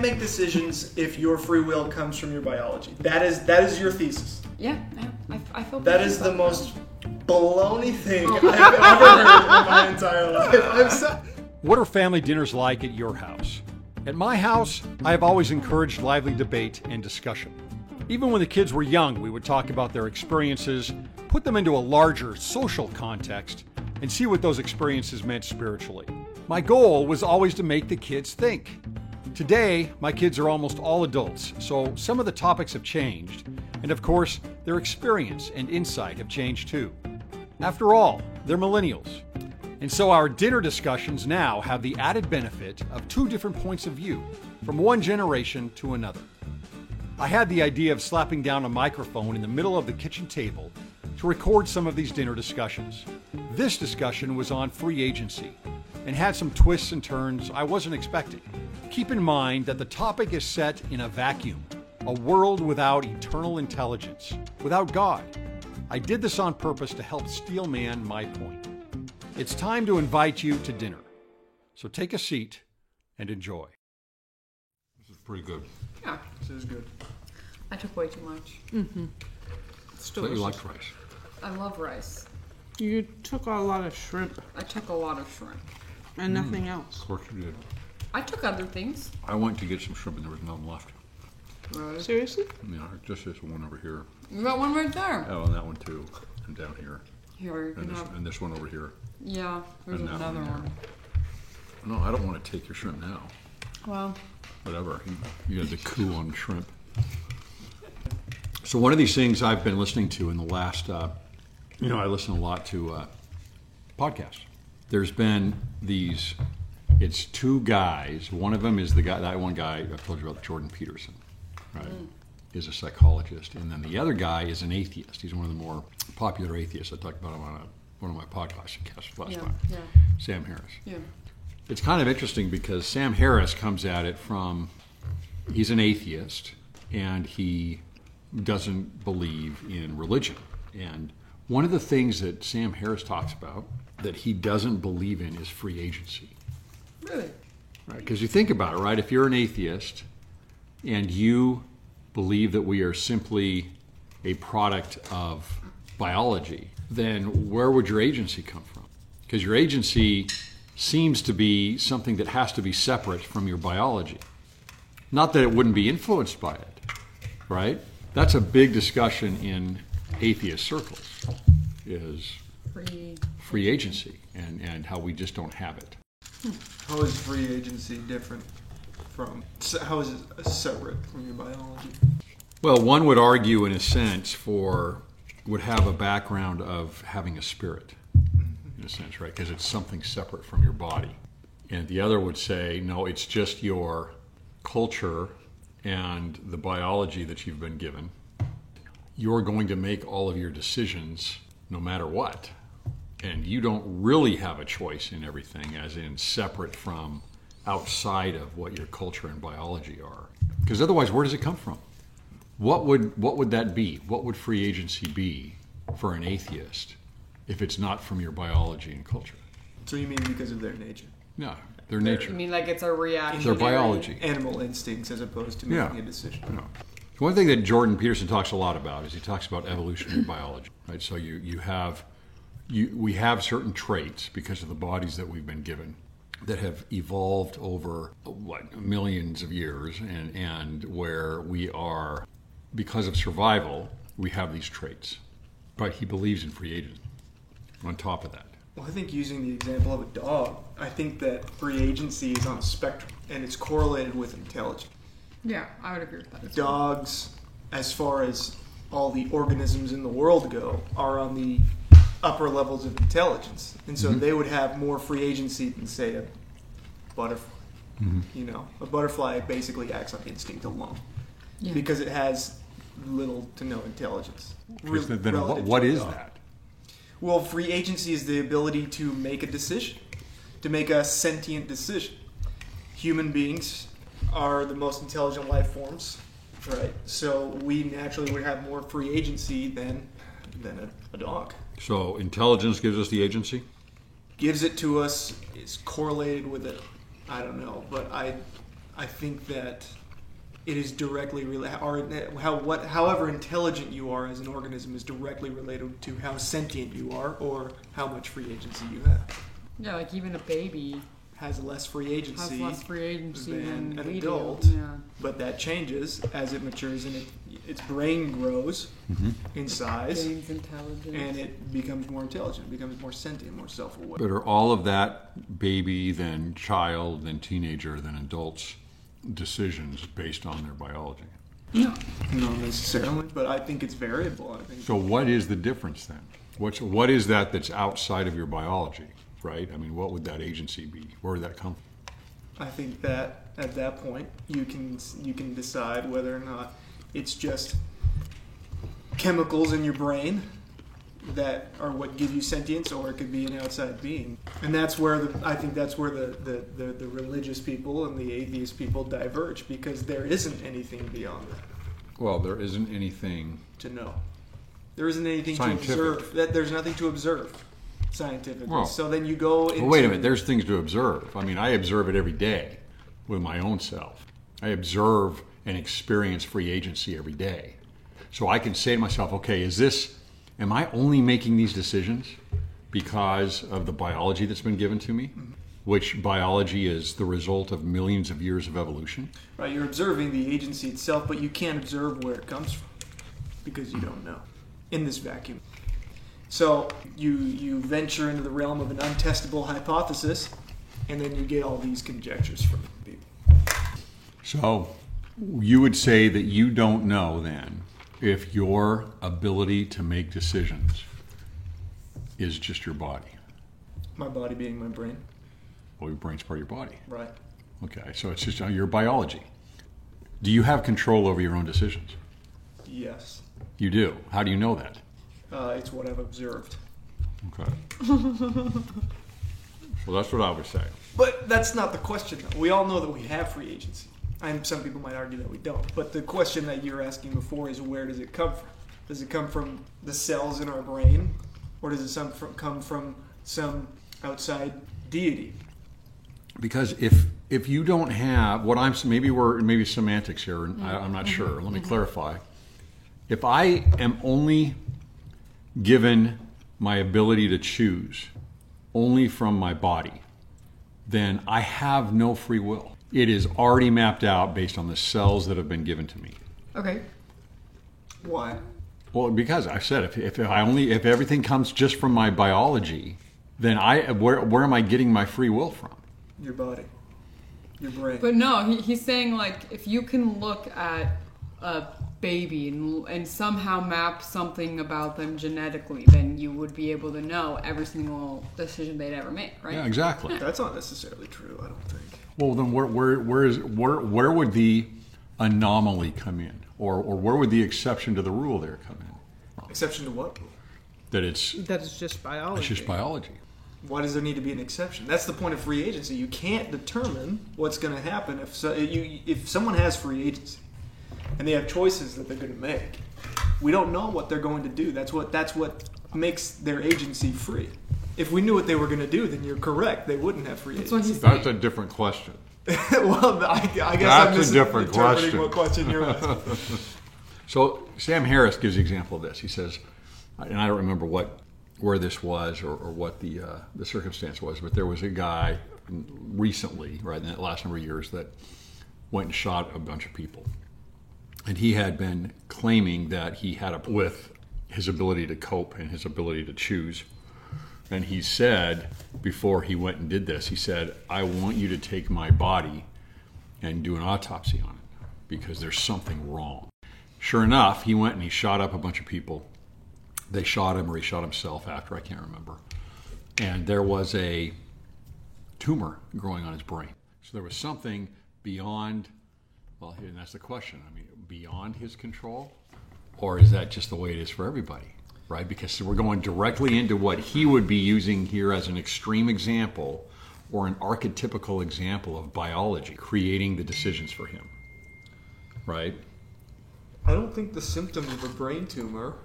make decisions if your free will comes from your biology. That is your thesis. Yeah, I feel that is the most baloney thing I've ever heard in my entire life. What are family dinners like at your house? At my house, I have always encouraged lively debate and discussion. Even when the kids were young, we would talk about their experiences, put them into a larger social context, and see what those experiences meant spiritually. My goal was always to make the kids think. Today, my kids are almost all adults, so some of the topics have changed, and of course, their experience and insight have changed too. After all, they're millennials. And so our dinner discussions now have the added benefit of two different points of view, from one generation to another. I had the idea of slapping down a microphone in the middle of the kitchen table to record some of these dinner discussions. This discussion was on free agency and had some twists and turns I wasn't expecting. Keep in mind that the topic is set in a vacuum, a world without eternal intelligence, without God. I did this on purpose to help steelman my point. It's time to invite you to dinner. So take a seat and enjoy. This is pretty good. Yeah, This is good. I took way too much. It's delicious. You like rice. I love rice. You took a lot of shrimp I took a lot of shrimp. and nothing else. Of course you did. I took other things. I went to get some shrimp and there was none left. Right. Seriously? Yeah, just this one over here. You got one right there. Oh, and that one too. And down here. Here, you can have. And this one over here. Yeah, there's and that another one one. No, I don't want to take your shrimp now. Well, Whatever. You got the coup on shrimp. So one of these things I've been listening to in the last, I listen a lot to podcasts. There's been these, it's two guys. One of them is that one guy I've told you about, Jordan Peterson, right? Is a psychologist. And then the other guy is an atheist. He's one of the more popular atheists. I talked about him on one of my podcasts last time. yeah. Sam Harris. Yeah. It's kind of interesting because Sam Harris comes at it from, he's an atheist and he doesn't believe in religion. And one of the things that Sam Harris talks about that he doesn't believe in is free agency. Really? Right? Because you think about it, right? If you're an atheist and you believe that we are simply a product of biology, then where would your agency come from? Because your agency seems to be something that has to be separate from your biology. Not that it wouldn't be influenced by it, right? That's a big discussion in atheist circles, is free agency and how we just don't have it. How is free agency different from, how is it separate from your biology? Well, one would argue in a sense would have a background of having a spirit, in a sense, right? Because it's something separate from your body. And the other would say, no, it's just your culture and the biology that you've been given. You're going to make all of your decisions no matter what. And you don't really have a choice in everything, as in separate from outside of what your culture and biology are. Because otherwise, where does it come from? What would that be? What would free agency be for an atheist if it's not from your biology and culture? So you mean because of their nature? No, their nature. I mean, like it's a reaction. Their biology. Animal instincts as opposed to making a decision. No. One thing that Jordan Peterson talks a lot about is he talks about evolutionary biology. Right? So we have certain traits because of the bodies that we've been given that have evolved over millions of years, and where we are, because of survival, we have these traits. But he believes in free agency on top of that. Well, I think using the example of a dog, I think that free agency is on a spectrum, and it's correlated with intelligence. Yeah, I would agree with that. Dogs, as far as all the organisms in the world go, are on the upper levels of intelligence. And so they would have more free agency than, say, a butterfly. A butterfly basically acts on instinct alone because it has little to no intelligence. Then what is that? Well, free agency is the ability to make a decision, to make a sentient decision. Human beings are the most intelligent life forms, right? So we naturally would have more free agency than a dog. So intelligence gives us the agency? Gives it to us, is correlated with it. I don't know, but I think that it is directly related, however intelligent you are as an organism is directly related to how sentient you are or how much free agency you have. Yeah, like even a baby Has less free has agency less free agency than than an we adult. do. Yeah. but that changes as it matures and its brain grows in size Gains intelligence. and it becomes more intelligent, becomes more sentient, more self-aware. But are all of that baby, then child, then teenager, then adults decisions based on their biology? No, not necessarily, but I think it's variable. I think So what is the difference then? What is that that's outside of your biology, right? I mean, what would that agency be? Where would that come from? I think that at that point you can decide whether or not it's just chemicals in your brain that are what give you sentience, or it could be an outside being. And that's where I think that's where the religious people and the atheist people diverge, because there isn't anything beyond that Well, there isn't anything. to know. There isn't anything Scientific. to observe. There's nothing to observe scientifically. Well- so then you go into... Well, wait a minute. There's things to observe. I mean, I observe it every day with my own self. I observe and experience free agency every day. So I can say to myself, okay, am I only making these decisions because of the biology that's been given to me? Which biology is the result of millions of years of evolution? Right, you're observing the agency itself, but you can't observe where it comes from because you don't know in this vacuum. So you venture into the realm of an untestable hypothesis, and then you get all these conjectures from people. So you would say that you don't know then if your ability to make decisions is just your body. My body being my brain. Well, your brain's part of your body. Right. Okay, so it's just your biology. Do you have control over your own decisions? Yes. You do. How do you know that? It's what I've observed. Okay. Well, that's what I would say. But that's not the question, though. We all know that we have free agency. And some people might argue that we don't. But the question that you were asking before is, where does it come from? Does it come from the cells in our brain? Or does it come from some outside deity? Because if you don't have what maybe semantics here, and I'm not sure. Let me clarify. If I am only given my ability to choose only from my body, then I have no free will. It is already mapped out based on the cells that have been given to me. Okay. Why? Well, because I said if everything comes just from my biology, then where am I getting my free will from? Your body. Your brain. But no, he's saying, like, if you can look at a baby and somehow map something about them genetically, then you would be able to know every single decision they'd ever make, right? Yeah, exactly. That's not necessarily true, I don't think. Well, then where would the anomaly come in, or where would the exception to the rule there come in? Exception to what? That is just biology. It's just biology. Why does there need to be an exception? That's the point of free agency. You can't determine what's going to happen if someone has free agency and they have choices that they're going to make. We don't know what they're going to do. That's what makes their agency free. If we knew what they were going to do, then you're correct. They wouldn't have free That's what agency. he's That's saying. a different question. Well, I guess That's I'm a different misinterpreting question. what question you're asking. So Sam Harris gives the example of this. He says, and I don't remember where this was or what the circumstance was, but there was a guy recently, right, in the last number of years, that went and shot a bunch of people. And he had been claiming that he had with his ability to cope and his ability to choose. And he said, before he went and did this, he said, I want you to take my body and do an autopsy on it because there's something wrong. Sure enough, he went and he shot up a bunch of people. They shot him, or he shot himself after, I can't remember. And there was a tumor growing on his brain. So there was something beyond, well, and that's the question. I mean, beyond his control? Or is that just the way it is for everybody, right? Because we're going directly into what he would be using here as an extreme example or an archetypical example of biology, creating the decisions for him, right? I don't think the symptoms of a brain tumor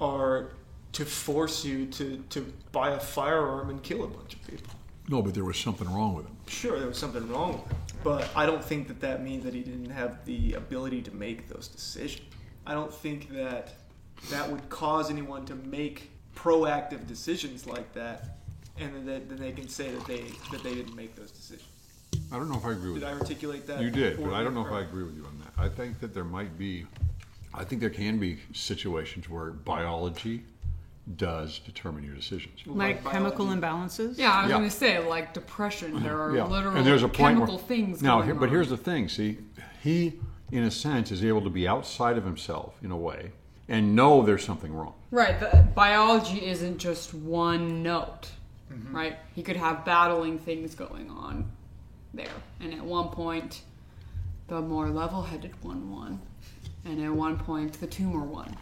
are to force you to buy a firearm and kill a bunch of people. No, but there was something wrong with him. Sure, there was something wrong with it. but I don't think that that means that he didn't have the ability to make those decisions. I don't think that that would cause anyone to make proactive decisions like that, and then they can say that they didn't make those decisions. I don't know if I agree with Did I that. articulate that? You did, but poorly? I don't know if I agree with you on that. I think that I think there can be situations where biology does determine your decisions. Like chemical imbalances? Yeah, I was Yeah. going to say, like depression, there are literal and there's a point chemical where, things now, going but on. here's the thing. See, he, in a sense, is able to be outside of himself in a way and know there's something wrong. Right, the biology isn't just one note, Mm-hmm. right? He could have battling things going on there. And at one point, the more level-headed one won. And at one point, the tumor won.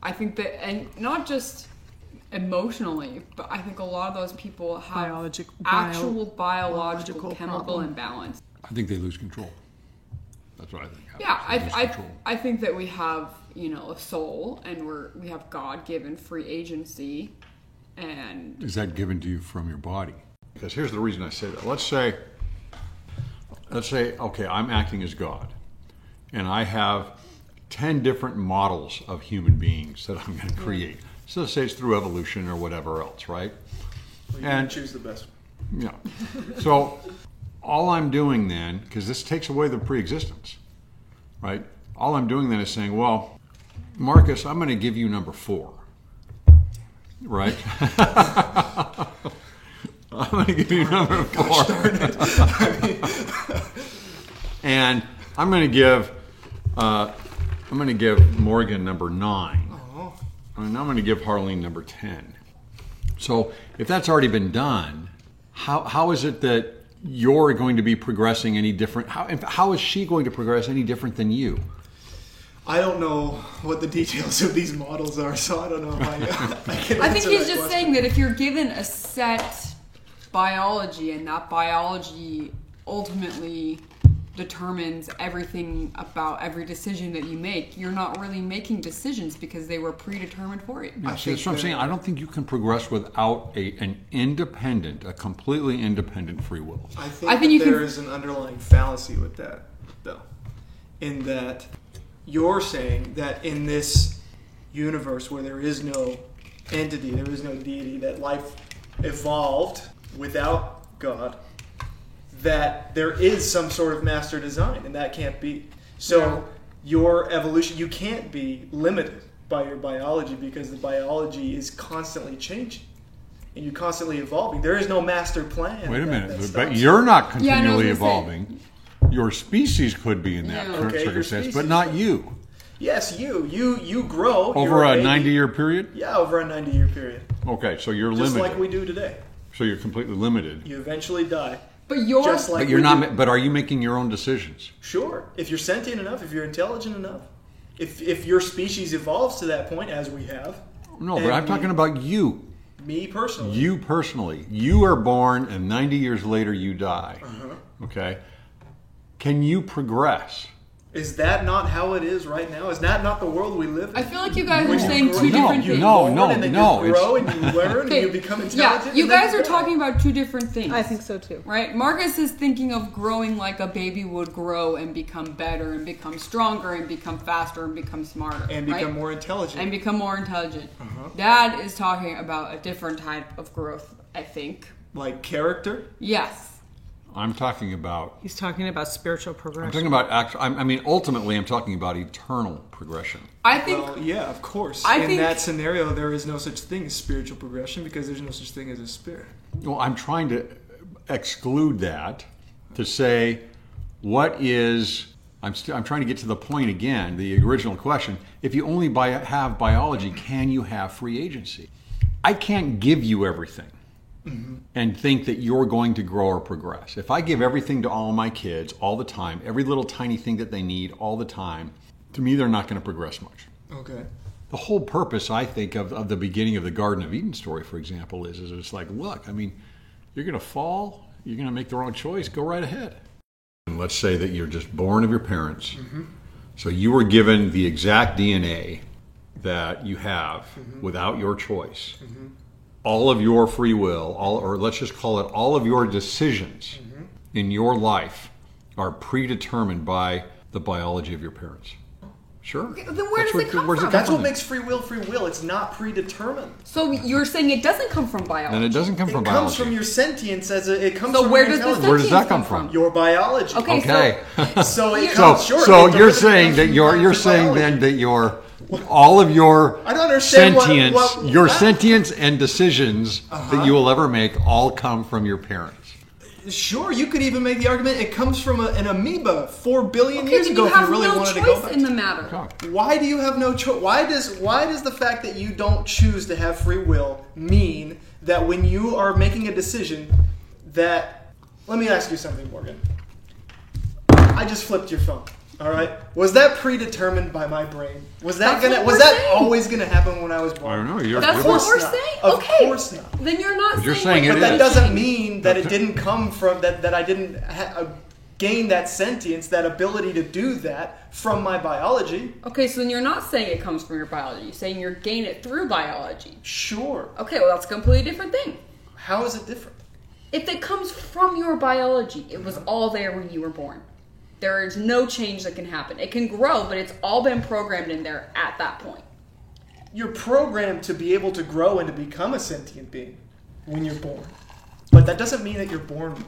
I think that, and not just emotionally, but I think a lot of those people have actual biological chemical problem. imbalance. I think they lose control. That's what I think. Yeah, They lose control. I think that we have, a soul, and we have God-given free agency, and Is that given to you from your body? Because here's the reason I say that. Let's say, okay, I'm acting as God, and I have 10 different models of human beings that I'm going to create. So let's say it's through evolution or whatever else, right? Well, you And- can choose the best one. Yeah. So all I'm doing then, because this takes away the pre-existence, right? All I'm doing then is saying, well, Marcus, I'm going to give you number 4, right? I'm going to give you number 4. And I'm going to give Morgan number 9. And I'm going to give Harleen number 10. So if that's already been done, how is it that you're going to be progressing any different? How is she going to progress any different than you? I don't know what the details of these models are, so I don't know if I can I think answer he's that just question. saying that if you're given a set biology and that biology ultimately determines everything about every decision that you make, you're not really making decisions because they were predetermined for you. I See, think that's what I'm saying. I don't think you can progress without a completely independent free will. I think, I think that you can- there is an underlying fallacy with that, though, in that you're saying that in this universe where there is no entity, there is no deity, that life evolved without God, that there is some sort of master design, and that can't be. So your evolution, you can't be limited by your biology because the biology is constantly changing. And you're constantly evolving. There is no master plan. Wait a that minute, but stops you're not Yeah, I know continually what you're saying. evolving. Your species could be in that Yeah. current Okay, your circumstance, but species. not you. Yes, you grow Over you're a baby. 90-year period? Yeah, over a 90-year period, Okay, so you're just limited. like we do today. So you're completely limited. You eventually die. But you're Just like But you're we not. do. But are you making your own decisions? Sure, if you're sentient enough, if you're intelligent enough, if your species evolves to that point, as we have. No, but and I'm talking about you. me personally. You personally. You are born, and 90 years later you die. Okay. Can you progress? Is that not how it is right now? Is that not the world we live in? I feel like you guys are When saying grow- two different you things. No, born no, and then no, You grow it's- and you learn and you become intelligent. Yeah, you and then guys are die. talking about two different things. I think so too. Right? Marcus is thinking of growing like a baby would grow and become better and become stronger and become faster and become smarter. and become right? more intelligent. And become more intelligent. Dad is talking about a different type of growth, I think. like character. Yes. I'm talking about. He's talking about spiritual I'm progression. talking about actual. I mean, ultimately, I'm talking about eternal progression. I think Well, yeah, of course. I in think- that scenario, there is no such thing as spiritual progression because there's no such thing as a spirit. Well, I'm trying to exclude that to say what is. I'm trying to get to the point again. The original question: if you only have biology, can you have free agency? I can't give you everything. And think that you're going to grow or progress. If I give everything to all my kids all the time, every little tiny thing that they need all the time, to me, they're not going to progress much. Okay. The whole purpose, I think, of the beginning of the Garden of Eden story, for example, is it's like, look, I mean, you're going to fall, you're going to make the wrong choice, go right ahead. And let's say that you're just born of your parents. So you were given the exact DNA that you have without your choice. All of your free will, or let's just call it all of your decisions in your life are predetermined by the biology of your parents. Sure. Then where does it come from? That's what makes free will free will. It's not predetermined. So you're saying it doesn't come from biology? And it doesn't come from It comes biology. from your sentience it comes So from where your does the intelligence. Where does that sentience come from? Your biology. Okay, Okay. So it So, comes sure. so it you're doesn't saying come that from you're your saying biology. then that your all of your I don't understand sentience, what your that- sentience and decisions that you will ever make all come from your parents. Sure, you could even make the argument it comes from an amoeba 4 billion Okay, years then ago. you If you have really no wanted to go choice back. in the matter. Why do you have no choice? Why does the fact that you don't choose to have free will mean that when you are making a decision that? Let me ask you something, Morgan. I just flipped your phone. All right. Was that predetermined by my brain? Was that That's what was we're that saying. always gonna happen when I was born? I don't know. You're, That's you're- what course we're not. saying? Of Okay. course not. Then you're not You're saying saying what it But you're that is. doesn't saying. mean that it didn't come from that I didn't gain that sentience, that ability to do that from my biology. Okay, so then you're not saying it comes from your biology. You're saying you're gain it through biology. Sure. Okay, well that's a completely different thing. How is it different? If it comes from your biology, it was all there when you were born. There is no change that can happen. It can grow, but it's all been programmed in there at that point. You're programmed to be able to grow and to become a sentient being when you're born. But that doesn't mean that you're born.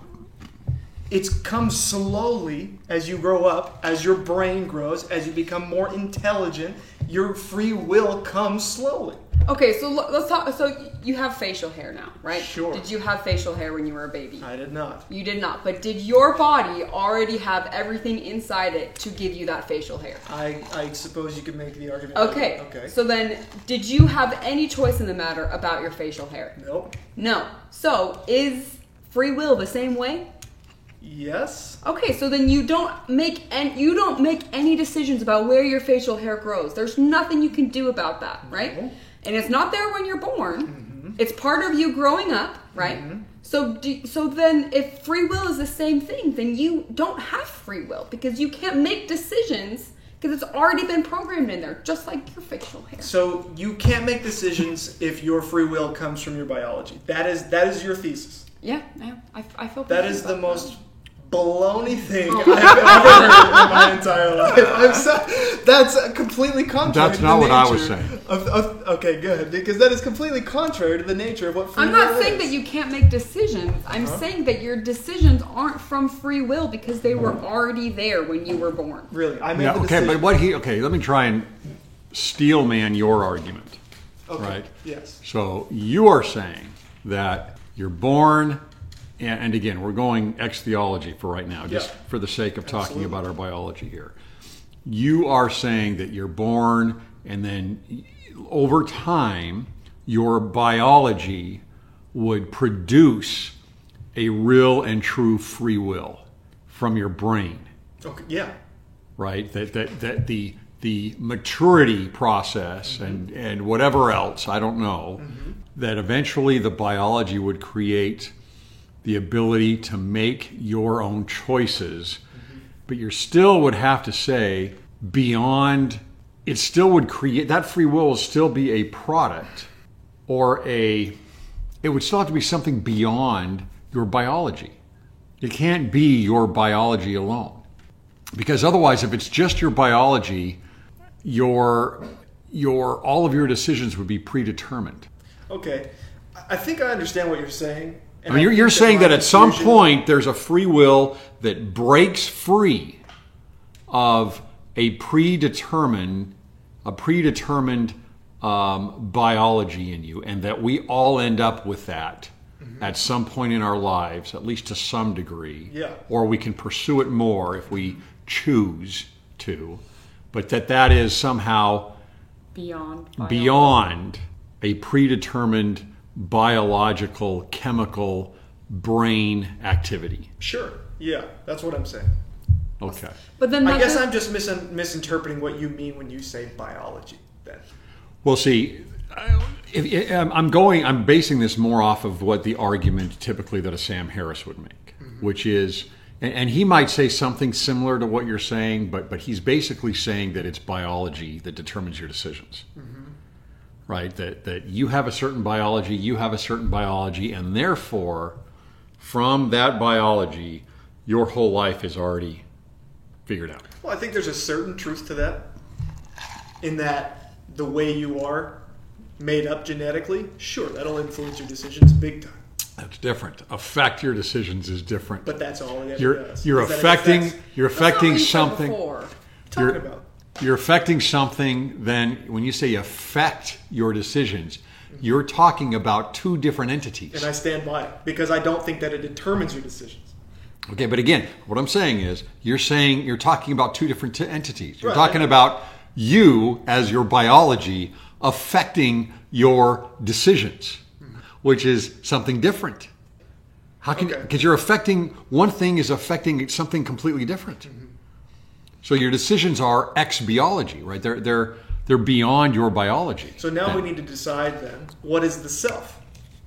It comes slowly as you grow up, as your brain grows, as you become more intelligent. Your free will comes slowly. Okay, so let's talk. So you have facial hair now, right? Sure. Did you have facial hair when you were a baby? I did not. You did not. But did your body already have everything inside it to give you that facial hair? I suppose you could make the argument. Okay. Okay. So then, did you have any choice in the matter about your facial hair? Nope. No. So is free will the same way? Yes. Okay, so then you don't make any decisions about where your facial hair grows. There's nothing you can do about that, right? No. And it's not there when you're born. It's part of you growing up, right? So then if free will is the same thing, then you don't have free will because you can't make decisions because it's already been programmed in there, just like your facial hair. So you can't make decisions if your free will comes from your biology. That is your thesis. Yeah, I feel That pretty is good the about most baloney thing I've ever heard in my entire life. That's completely contrary. That's to not the what I nature was saying. Okay, good, because that is completely contrary to the nature of what free I'm will not saying is. that you can't make decisions. I'm saying that your decisions aren't from free will because they were already there when you were born. Really, I made Yeah, the okay, decision. but let me try and steel man your argument. Okay, Right? Yes. So you are saying that you're born, and again, we're going ex-theology for right now, just Yeah. for the sake of talking Absolutely. about our biology here. You are saying that you're born, and then over time, your biology would produce a real and true free will from your brain. Okay. Yeah. Right? That the maturity process and whatever else, I don't know, that eventually the biology would create the ability to make your own choices, but you still would have to say beyond, it still would create, that free will will still be a product or it would still have to be something beyond your biology. It can't be your biology alone. Because otherwise, if it's just your biology, all of your decisions would be predetermined. Okay. I think I understand what you're saying. I mean, you're saying that at some point there's a free will that breaks free of a predetermined biology in you, and that we all end up with that at some point in our lives, at least to some degree. Yeah. Or we can pursue it more if we choose to, but that is somehow beyond a predetermined biological, chemical brain activity. Sure. Yeah, that's what I'm saying. Okay. But then I that guess does- I'm just misinterpreting what you mean when you say biology. Then. Well, see, I'm basing this more off of what the argument typically that a Sam Harris would make, which is, and he might say something similar to what you're saying, but he's basically saying that it's biology that determines your decisions. Right? That you have a certain biology, and therefore, from that biology, your whole life is already figured out. Well, I think there's a certain truth to that, in that the way you are made up genetically, sure, that'll influence your decisions big time. That's different. Affect your decisions is different. But that's all it ever You're does. you're Is that it affecting affects- you're That's not what affecting you said something. before. talking about. You're affecting something. Then when you say affect your decisions, you're talking about two different entities. And I stand by it because I don't think that it determines your decisions. Okay, but again, what I'm saying is you're talking about two different entities. You're Right. talking about you as your biology affecting your decisions, which is something different. How can Okay. because you're affecting one thing is affecting something completely different. So your decisions are ex biology, right? They're beyond your biology. So now we need to decide then, what is the self,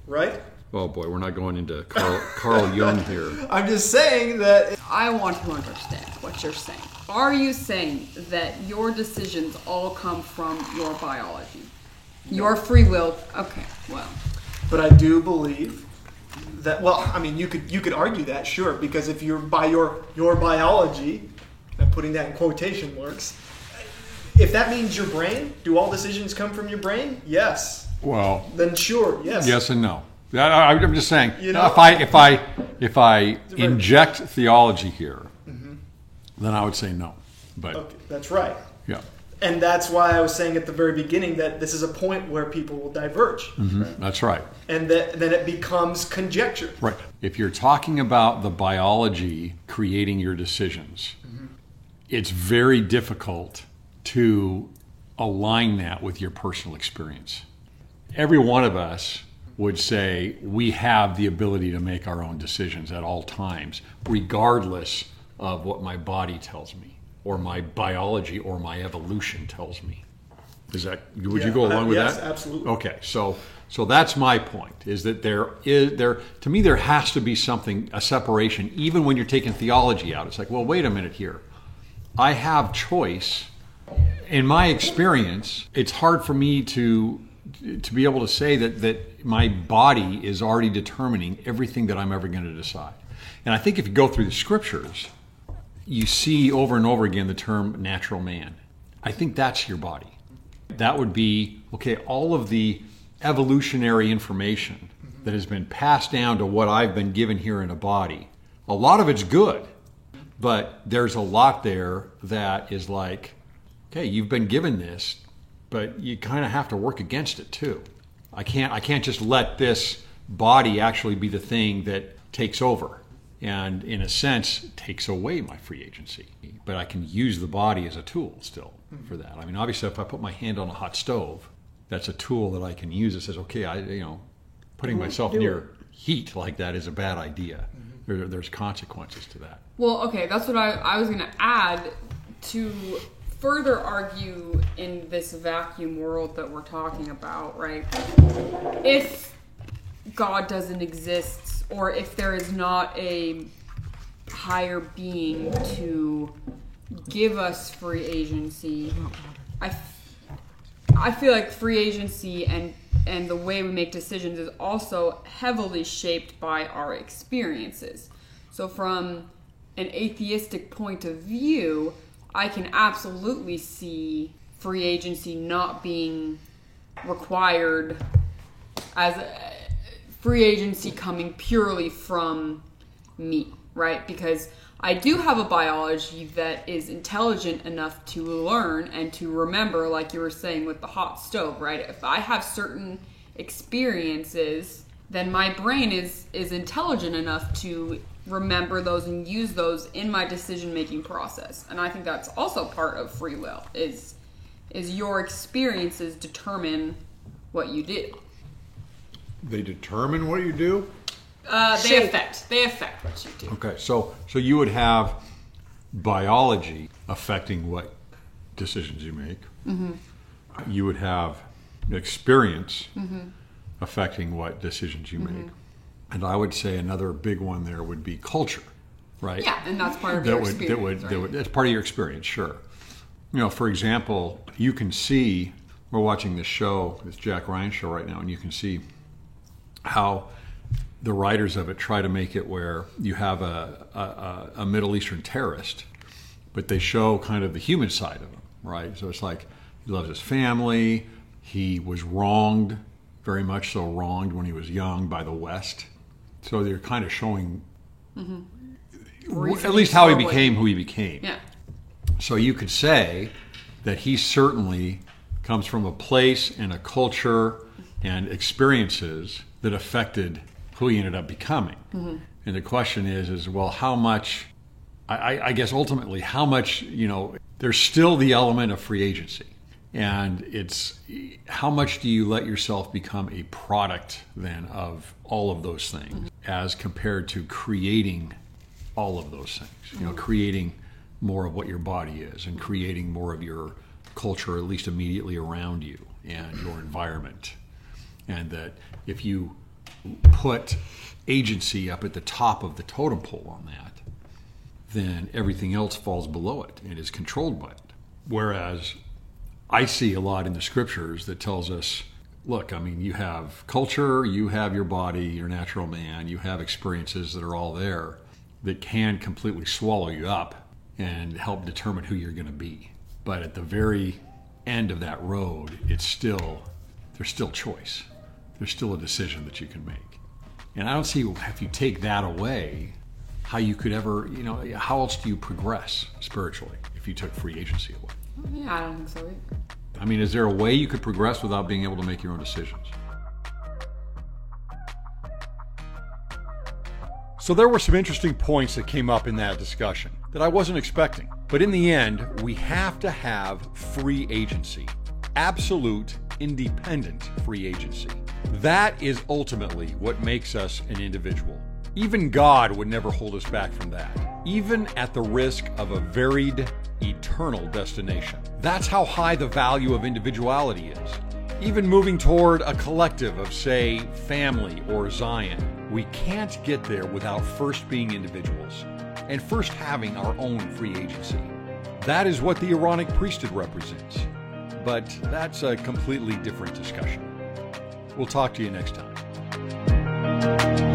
right? Oh boy, we're not going into Carl Jung here. I'm just saying that I want to understand what you're saying. Are you saying that your decisions all come from your biology? Your free will? Okay, well. But I do believe that. Well, I mean, you could argue that, sure, because if you're by your biology, I'm putting that in quotation marks. If that means your brain, do all decisions come from your brain? Yes. Well, Then sure, yes. yes and no. I'm just saying. You know- If I inject theology here, then I would say no. But Okay, that's right. yeah, And that's why I was saying at the very beginning that this is a point where people will diverge, that's right. and that then it becomes conjecture. Right. If you're talking about the biology creating your decisions, it's very difficult to align that with your personal experience. Every one of us would say we have the ability to make our own decisions at all times, regardless of what my body tells me, or my biology, or my evolution tells me. Is that? Would you Yeah, go along with yes, that? absolutely. Okay, so that's my point. Is that to me there has to be something, a separation, even when you're taking theology out. It's like, well, wait a minute here. I have choice. In my experience, it's hard for me to be able to say that my body is already determining everything that I'm ever going to decide. And I think if you go through the scriptures, you see over and over again the term natural man. I think that's your body. That would be, okay, all of the evolutionary information that has been passed down to what I've been given here in a body. A lot of it's good, but there's a lot there that is like, okay, you've been given this, but you kind of have to work against it too. I can't just let this body actually be the thing that takes over and in a sense takes away my free agency. But I can use the body as a tool still for that. I mean, obviously if I put my hand on a hot stove, that's a tool that I can use that says, okay, putting myself near heat like that is a bad idea. There's consequences to that. Well, okay, that's what I was going to add to further argue in this vacuum world that we're talking about, right? If God doesn't exist, or if there is not a higher being to give us free agency, I feel like free agency and the way we make decisions is also heavily shaped by our experiences. So from an atheistic point of view, I can absolutely see free agency not being required as free agency coming purely from me, right? Because I do have a biology that is intelligent enough to learn and to remember, like you were saying with the hot stove, right? If I have certain experiences, then my brain is intelligent enough to remember those and use those in my decision-making process. And I think that's also part of free will, is your experiences determine what you do. They determine what you do? They affect what you do. Okay, so you would have biology affecting what decisions you make. Mm-hmm. You would have experience affecting what decisions you make. And I would say another big one there would be culture, right? Yeah, and that's part of your experience. That's part of your experience, sure. For example, you can see, we're watching this show, this Jack Ryan show right now, and you can see how the writers of it try to make it where you have a Middle Eastern terrorist, but they show kind of the human side of him, right? So it's like he loves his family. He was wronged, very much so wronged when he was young by the West. So they're kind of showing at least how he became who he became. Yeah. So you could say that he certainly comes from a place and a culture and experiences that affected who he ended up becoming. Mm-hmm. And the question is well, how much, I guess ultimately, how much, there's still the element of free agency. And it's how much do you let yourself become a product then of all of those things as compared to creating all of those things, creating more of what your body is and creating more of your culture, at least immediately around you and your environment. And that if you put agency up at the top of the totem pole on that, then everything else falls below it and is controlled by it. Whereas I see a lot in the scriptures that tells us, look, you have culture, you have your body, your natural man, you have experiences that are all there that can completely swallow you up and help determine who you're going to be. But at the very end of that road, there's still choice. There's still a decision that you can make. And I don't see, if you take that away, how you could ever, how else do you progress spiritually if you took free agency away? Yeah, I don't think so either. Is there a way you could progress without being able to make your own decisions? So there were some interesting points that came up in that discussion that I wasn't expecting. But in the end, we have to have free agency. Absolute, independent free agency. That is ultimately what makes us an individual. Even God would never hold us back from that, even at the risk of a varied, eternal destination. That's how high the value of individuality is. Even moving toward a collective of, say, family or Zion, we can't get there without first being individuals and first having our own free agency. That is what the Aaronic priesthood represents. But that's a completely different discussion. We'll talk to you next time.